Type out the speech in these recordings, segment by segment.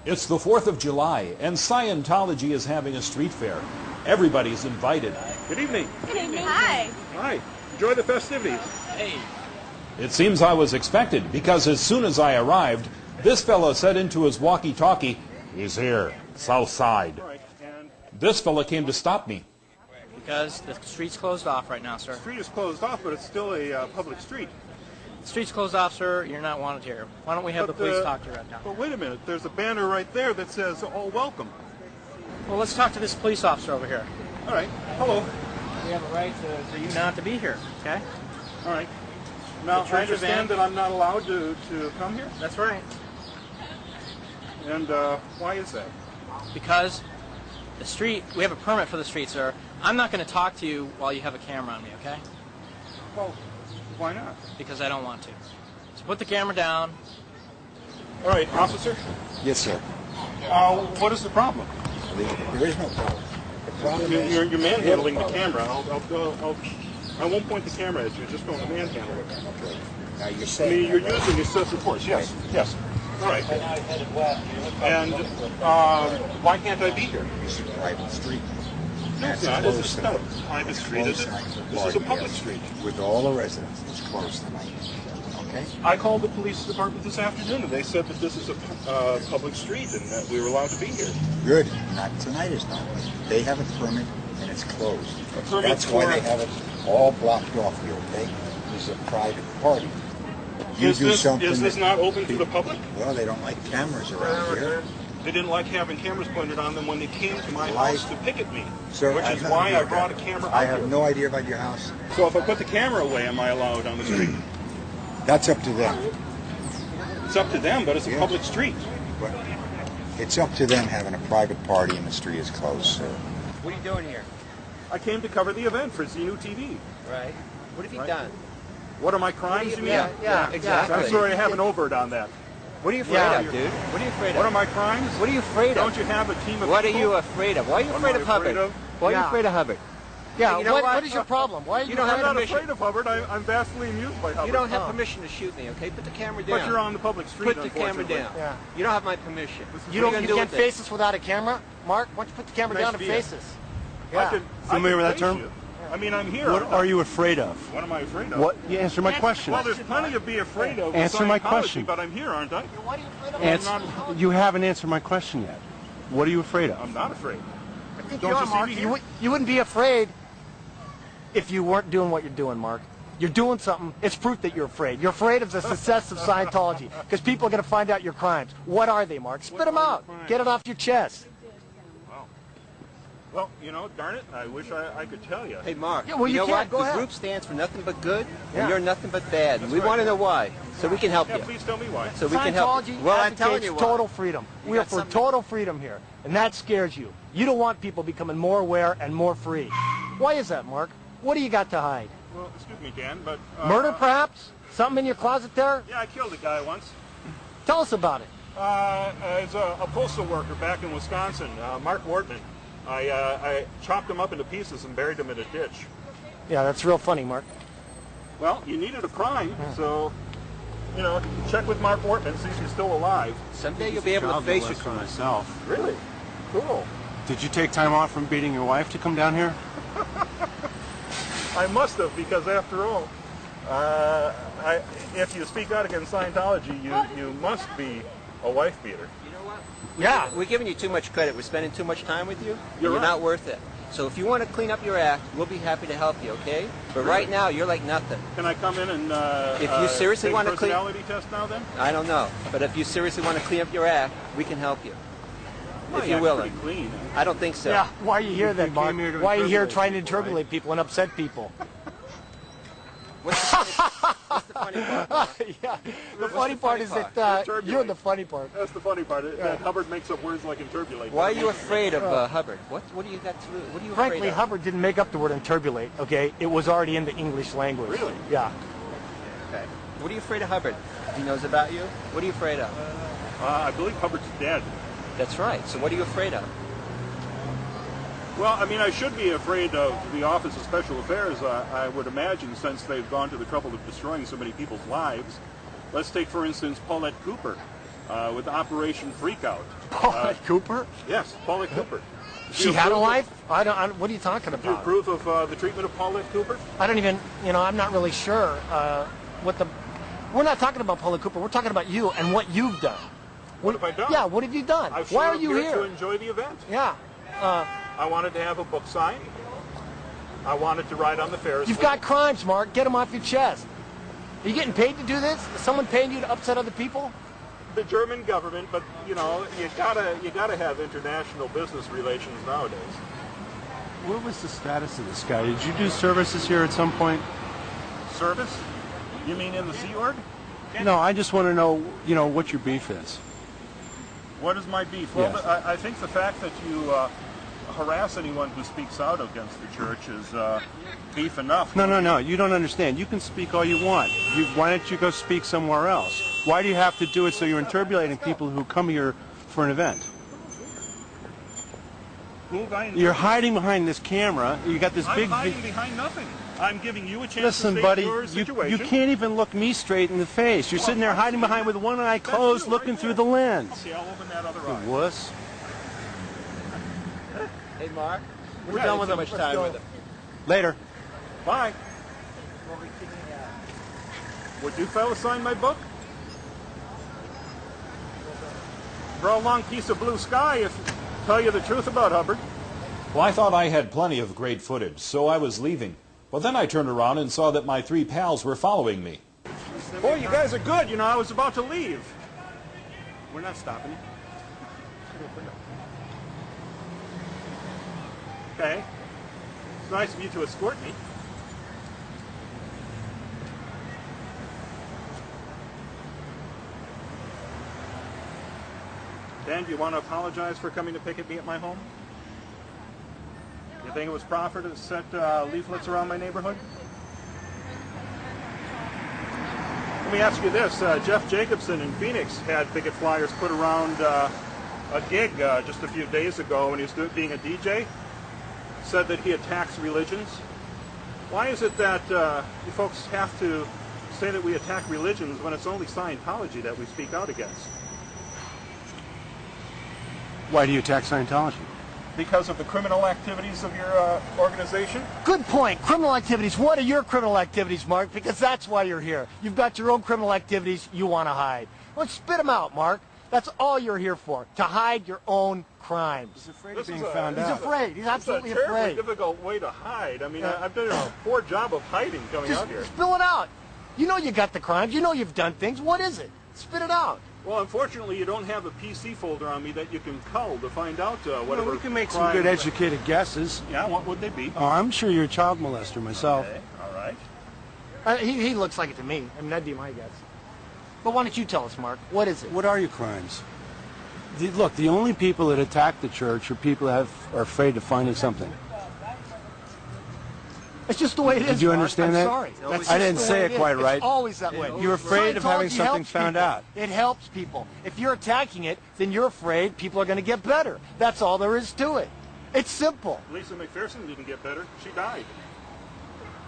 It's the 4th of July, and Scientology is having a street fair. Everybody's invited. Good evening. Good evening. Hi. Hi. Enjoy the festivities. Hey. It seems I was expected, because as soon as I arrived, this fellow said into his walkie-talkie, "He's here, south side." All right. And This fellow came to stop me. Because the street's closed off right now, sir. the street is closed off, but it's still a public street. The street's closed off, sir. You're not wanted here. Why don't we have the police talk to you right now? But wait a minute. There's a banner right there that says "All welcome." Well, let's talk to this police officer over here. All right. Hello. We have a right for you not to be here, okay? All right. Now, The church I understand event. that I'm not allowed to come here. That's right. And why is that? Because the street, we have a permit for the street, sir. I'm not going to talk to you while you have a camera on me, okay? Well, why not? Because I don't want to. So put the camera down. All right, officer. Yes, sir. What is the problem? There is no problem. The problem is... You're manhandling the camera. I won't point the camera at you. Just don't manhandle it. Okay. Now, you're I saying... mean, you're using excessive force. Yes. Yes. All right. And why can't I be here? It's a private street. No, it's not. This is not a private street, is it? This is a public street. With all the residents. It's closed tonight. Okay? I called the police department this afternoon, and they said that this is a public street and that we were allowed to be here. Good. Not tonight is not. They have a permit, and it's closed. A permit That's why for- they have it all blocked off here, okay? This is a private party. You Is do something this that- not open to the public? Well, they don't like cameras around here. They didn't like having cameras pointed on them when they came to my Why? house to picket me, Sir, which I've is nothing why to do I with brought a that. camera I out have here. no idea about your house. So if I put the camera away, am I allowed on the street? That's up to them. It's up to them, but it's a Yeah. public street. But it's up to them having a private party and the street is closed, sir. What are you doing here? I came to cover the event for Xenu TV. Right. What have you Right. done? What are my crimes, you mean? Yeah, exactly. I'm sorry, I have an overt on that. What are you afraid Yeah. of, dude? What are you afraid of? What are my crimes? What are you afraid of? Don't you have a team of What are people? you afraid of? Why are you What afraid am of I Hubbard? afraid of? Why are you Yeah. afraid of Hubbard? Yeah, you know what is your problem? Why are you, You don't have I'm not permission. afraid of Hubbard. I'm vastly amused by Hubbard. You don't have permission to shoot me, okay? Put the camera down. But you're on the public street, Put the camera unfortunately. down. Yeah. You don't have my permission. You What are don't. You gonna do can't with it? face us without a camera, Mark. Why don't you put the camera Nice down and to be face here. us? I Yeah. could, Familiar with that term? You. I mean, I'm here. What aren't I? are you afraid of? What am I afraid of? What? You answer my question. Well, there's plenty to be afraid of. with Answer my Scientology, question. But I'm here, aren't I? Why are you afraid of Answer, you haven't answered my question yet. What are you afraid of? I'm not afraid. I think Don't you are, you see Mark. me You, here? you wouldn't be afraid if you weren't doing what you're doing, Mark. You're doing something. It's proof that you're afraid. You're afraid of the success of Scientology because people are going to find out your crimes. What are they, Mark? Spit them are out. your crimes? Get it off your chest. Well, you know, darn it, I wish I could tell you. Hey, Mark. Yeah, well, you know can't. what? Go the ahead. group stands for nothing but good, Yeah. and you're nothing but bad. And we right. want to know why, so we can help Yeah, you. please tell me why. So we can help you. Scientology Well, I'm telling advocates you why. total freedom. You We are got for something- total freedom here, and that scares you. You don't want people becoming more aware and more free. Why is that, Mark? What do you got to hide? Well, excuse me, Dan, but... Murder, perhaps? Something in your closet there? Yeah, I killed a guy once. Tell us about it. As a postal worker back in Wisconsin, Mark Wortman. I chopped him up into pieces and buried him in a ditch. Yeah, that's real funny, Mark. Well, you needed a crime, so, you know, check with Mark Wortman, see if he's still alive. Someday you'll be able to face your crimes. myself. Really? Cool. Did you take time off from beating your wife to come down here? I must have, because after all, if you speak out against Scientology, you must be a wife beater. You know what? Yeah. We're giving you too much credit. We're spending too much time with you. You're You're right. not worth it. So if you want to clean up your act, we'll be happy to help you, okay? But right now, you're like nothing. Can I come in and If you seriously take a want to clean- personality test now then? I don't know. But if you seriously want to clean up your act, we can help you. My If you're act's willing. pretty clean. I don't think so. Yeah, why are you here then, You Mark? came here to Why are you here interrogate trying to people, right? interrogate people and upset people? What's the funny part? Mark? Yeah, the the funny part funny is part? that Turbulate. you're the funny part. That's the funny part. That Hubbard makes up words like interbulate. Why are you afraid of Hubbard? What do you got to? What are you Frankly, afraid of? Hubbard didn't make up the word interbulate, okay? It was already in the English language. Really? Yeah. Okay. What are you afraid of Hubbard? He knows about you. What are you afraid of? I believe Hubbard's dead. That's right. So what are you afraid of? Well, I mean, I should be afraid of the Office of Special Affairs, I would imagine, since they've gone to the trouble of destroying so many people's lives. Let's take, for instance, Paulette Cooper. with Operation Freakout. Paulette Cooper? Yes, Paulette Cooper. She had a life? What are you talking Do you about? approve of the treatment of Paulette Cooper? I don't even, I'm not really sure we're not talking about Paulette Cooper. We're talking about you and what you've done. What have I done? Yeah, what have you done? I've Why shown are up you here? to enjoy the event. Yeah. I wanted to have a book signed. I wanted to ride on the Ferris You've wheel. got crimes, Mark. Get them off your chest. Are you getting paid to do this? Is someone paying you to upset other people? The German government, but you gotta have international business relations nowadays. What was the status of this guy? Did you do services here at some point? Service? You mean in the Sea Org? No, I just want to know, what your beef is. What is my beef? Well, Yes. I think the fact that you harass anyone who speaks out against the church is beef enough. No, you don't understand. You can speak all you want. Why don't you go speak somewhere else? Why do you have to do it so you're interpolating people who come here for an event? Who have I You're hiding behind this camera. You got this I'm big... hiding behind nothing. I'm giving you a chance Listen, to state buddy, your you situation. can't even look me straight in the face. You're sitting there hiding behind with one eye closed, you, looking right through there. the lens. Okay, I'll open that other You eye. wuss. Hey, Mark, we're Yeah, done with so him. much Let's time go. with him. Later. Bye. Would you fellas sign my book? Draw a long piece of blue sky if tell you the truth about Hubbard. Well, I thought I had plenty of great footage, so I was leaving. But then I turned around and saw that my three pals were following me. Boy, you guys are good. I was about to leave. We're not stopping you. Okay. It's nice of you to escort me. Dan, do you want to apologize for coming to picket me at my home? You think it was proper to set leaflets around my neighborhood? Let me ask you this. Jeff Jacobson in Phoenix had picket flyers put around a gig just a few days ago when he was being a DJ. Said that he attacks religions. Why is it that you folks have to say that we attack religions when it's only Scientology that we speak out against? Why do you attack Scientology? Because of the criminal activities of your organization? Good point. Criminal activities. What are your criminal activities, Mark? Because that's why you're here. You've got your own criminal activities you want to hide. Well, spit them out, Mark. That's all you're here for, to hide your own crimes. He's afraid of being found He's out. afraid. He's absolutely It's a terribly afraid. difficult way to hide. I mean, I've done a poor job of hiding coming Just out here. spill it out. You know you got the crimes. You know you've done things. What is it? Spit it out. Well, unfortunately, you don't have a PC folder on me that you can cull to find out whatever. We can make some crimes- good educated guesses. Yeah, what would they be? Oh, I'm sure you're a child molester myself. Okay, all right. He looks like it to me. I mean, that'd be my guess. But why don't you tell us, Mark? What is it? What are your crimes? Look, the only people that attack the church are people that are afraid of finding something. It's just the way it is. Did you Mark. understand I'm that? sorry. That's I just didn't the say way it is. quite right. It's always that way. You're afraid of having Scientology something helps found people. out. It helps people. If you're attacking it, then you're afraid people are going to get better. That's all there is to it. It's simple. Lisa McPherson didn't get better. She died.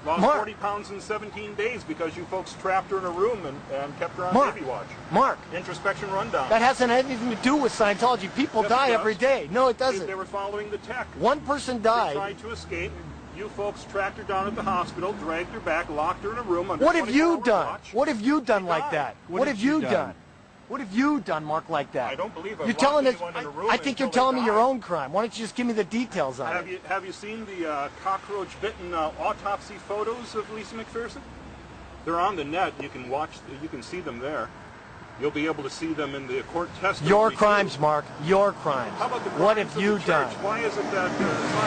Lost Mark. 40 pounds in 17 days because you folks trapped her in a room and kept her on Mark. baby watch. Mark, Introspection rundown. that hasn't anything to do with Scientology. People Yes, it die does. every day. No, it They doesn't. were following the tech. One person They died. tried to escape. You folks tracked her down at the hospital, dragged her back, locked her in a room under What have you 24-hour done? watch. What have you done She like died. that? What What have have you you done? done? What have you done, Mark, like that? I don't believe I've You're telling us. locked anyone in a room I think you're until telling they me your died. own crime. Why don't you just give me the details on it? Have you seen the cockroach-bitten autopsy photos of Lisa McPherson? They're on the net. You can watch. You can see them there. You'll be able to see them in the court testimony. Your too. crimes, Mark. Your crimes. How about the What crimes have of you the church? done? Why is it that?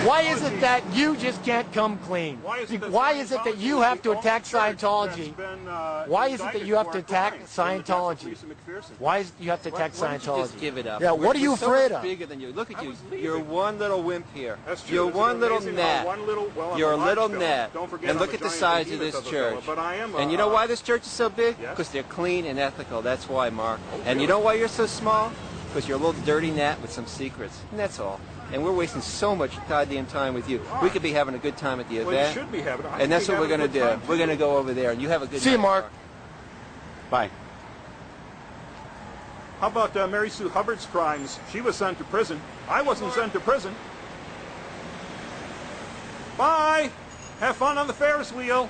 Why is Scientology- it that you just can't come clean? Why is it that Why is it that Scientology you is have to the attack only church that's Scientology? been, Why is it that indicted you have for to our attack crimes in the death of Scientology? Lisa McPherson? Why is it you have to attack Why don't you Scientology? just give it up? Yeah, what are you We're so afraid much of? bigger than you. Look at I you. was leaving. You're one little wimp here. That's true. You're Isn't one it little amazing how gnat. one little, well, I'm You're a large little fella. gnat. Don't forget And I'm look a at the giant size of behemoth this a fella, church. but I am And you know why this church is so big? Yes. Because they're clean and ethical. That's why, Mark. And really? you know why you're so small? Because you're a little dirty gnat with some secrets. And that's all. And we're wasting so much goddamn time with you. We could be having a good time at the Well, you event. should be having. And that's what we're going to do. We're going to go over there, and you have a good See you, night, Mark. Bye. How about Mary Sue Hubbard's crimes? She was sent to prison. I wasn't sent to prison. Bye! Have fun on the Ferris wheel.